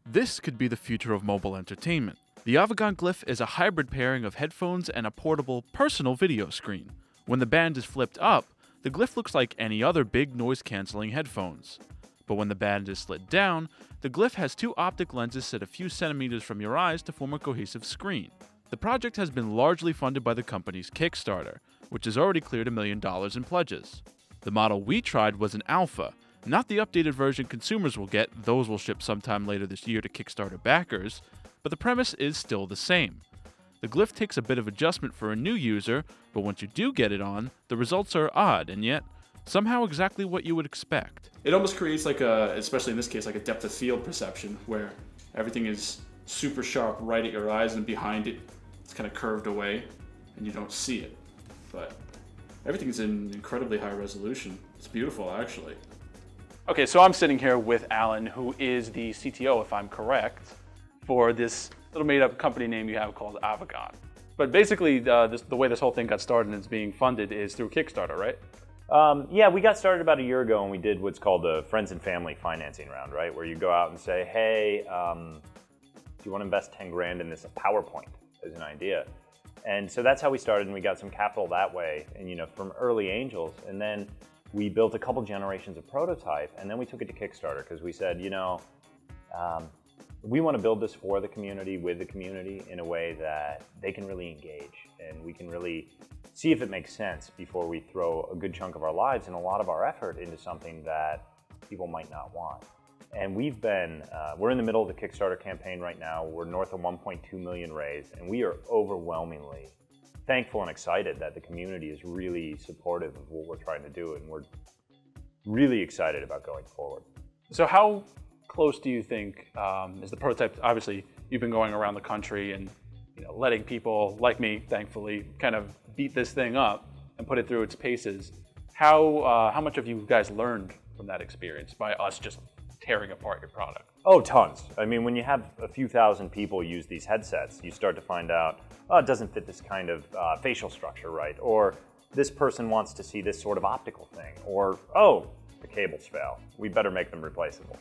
This could be the future of mobile entertainment. The Avegant Glyph is a hybrid pairing of headphones and a portable, personal video screen. When the band is flipped up, the Glyph looks like any other big noise-canceling headphones. But when the band is slid down, the Glyph has two optic lenses set a few centimeters from your eyes to form a cohesive screen. The project has been largely funded by the company's Kickstarter, which has already cleared $1 million in pledges. The model we tried was an alpha, not the updated version consumers will get. Those will ship sometime later this year to Kickstarter backers, but the premise is still the same. The Glyph takes a bit of adjustment for a new user, but once you do get it on, the results are odd and yet somehow exactly what you would expect. It almost creates like a, especially in this case, like a depth of field perception where everything is super sharp right at your eyes and behind it it's kind of curved away and you don't see it. But everything is in incredibly high resolution. It's beautiful, actually. Okay, so I'm sitting here with Alan, who is the CTO, if I'm correct, for this little made-up company name you have called Avegant. But basically, the way this whole thing got started and is being funded is through Kickstarter, right? Yeah, we got started about a year ago and we did what's called the Friends and Family Financing Round, right? Where you go out and say, hey, do you want to invest 10 grand in this PowerPoint as an idea? And so that's how we started, and we got some capital that way, and from early angels. And then we built a couple generations of prototype, and then we took it to Kickstarter because we said, we want to build this for the community, with the community, in a way that they can really engage, and we can really see if it makes sense before we throw a good chunk of our lives and a lot of our effort into something that people might not want. And we're in the middle of the Kickstarter campaign right now. We're north of 1.2 million raised, and we are overwhelmingly thankful and excited that the community is really supportive of what we're trying to do, and we're really excited about going forward. So how close do you think is the prototype? Obviously, you've been going around the country and letting people like me, thankfully, kind of beat this thing up and put it through its paces. How much have you guys learned from that experience by us just tearing apart your product? Oh, tons. I mean, when you have a few thousand people use these headsets, you start to find out, oh, it doesn't fit this kind of facial structure right, or this person wants to see this sort of optical thing, or, oh, the cables fail. We better make them replaceable.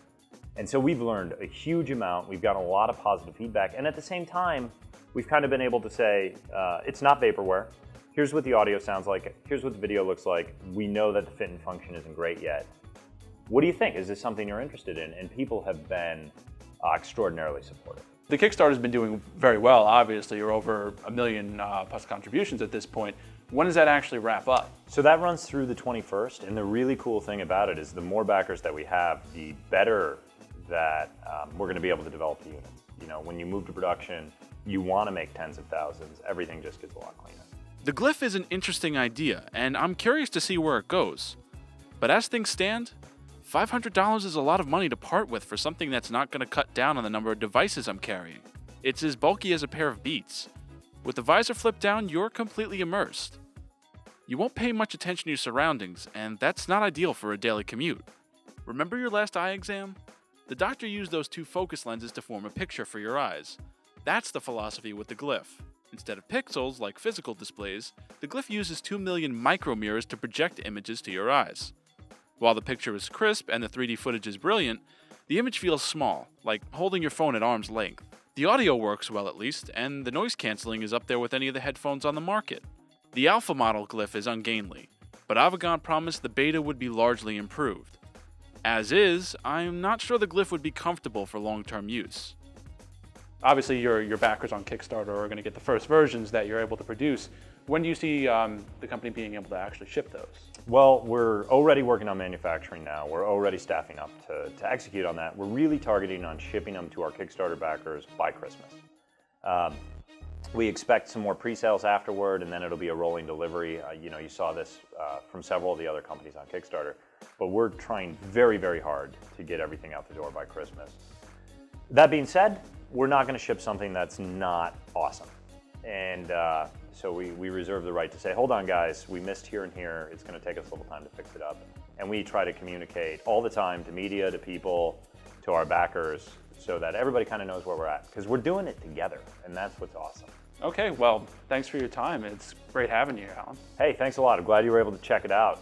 And so we've learned a huge amount. We've gotten a lot of positive feedback. And at the same time, we've kind of been able to say, it's not vaporware. Here's what the audio sounds like. Here's what the video looks like. We know that the fit and function isn't great yet. What do you think? Is this something you're interested in? And people have been extraordinarily supportive. The Kickstarter's been doing very well. Obviously, you're over 1 million plus contributions at this point. When does that actually wrap up? So that runs through the 21st. And the really cool thing about it is the more backers that we have, the better that we're going to be able to develop the unit. When you move to production, you want to make tens of thousands. Everything just gets a lot cleaner. The Glyph is an interesting idea, and I'm curious to see where it goes. But as things stand, $500 is a lot of money to part with for something that's not going to cut down on the number of devices I'm carrying. It's as bulky as a pair of Beats. With the visor flipped down, you're completely immersed. You won't pay much attention to your surroundings, and that's not ideal for a daily commute. Remember your last eye exam? The doctor used those two focus lenses to form a picture for your eyes. That's the philosophy with the Glyph. Instead of pixels, like physical displays, the Glyph uses 2 million micromirrors to project images to your eyes. While the picture is crisp and the 3D footage is brilliant, the image feels small, like holding your phone at arm's length. The audio works well at least, and the noise cancelling is up there with any of the headphones on the market. The alpha model Glyph is ungainly, but Avegant promised the beta would be largely improved. As is, I'm not sure the Glyph would be comfortable for long-term use. Obviously, your backers on Kickstarter are going to get the first versions that you're able to produce. When do you see the company being able to actually ship those? Well, we're already working on manufacturing now. We're already staffing up to execute on that. We're really targeting on shipping them to our Kickstarter backers by Christmas. We expect some more pre-sales afterward, and then it'll be a rolling delivery. You saw this from several of the other companies on Kickstarter, but we're trying very, very hard to get everything out the door by Christmas. That being said, we're not going to ship something that's not awesome. And so we reserve the right to say, hold on guys, we missed here and here, it's going to take us a little time to fix it up. And we try to communicate all the time to media, to people, to our backers, so that everybody kind of knows where we're at. Because we're doing it together, and that's what's awesome. Okay, well, thanks for your time. It's great having you, Alan. Hey, thanks a lot. I'm glad you were able to check it out.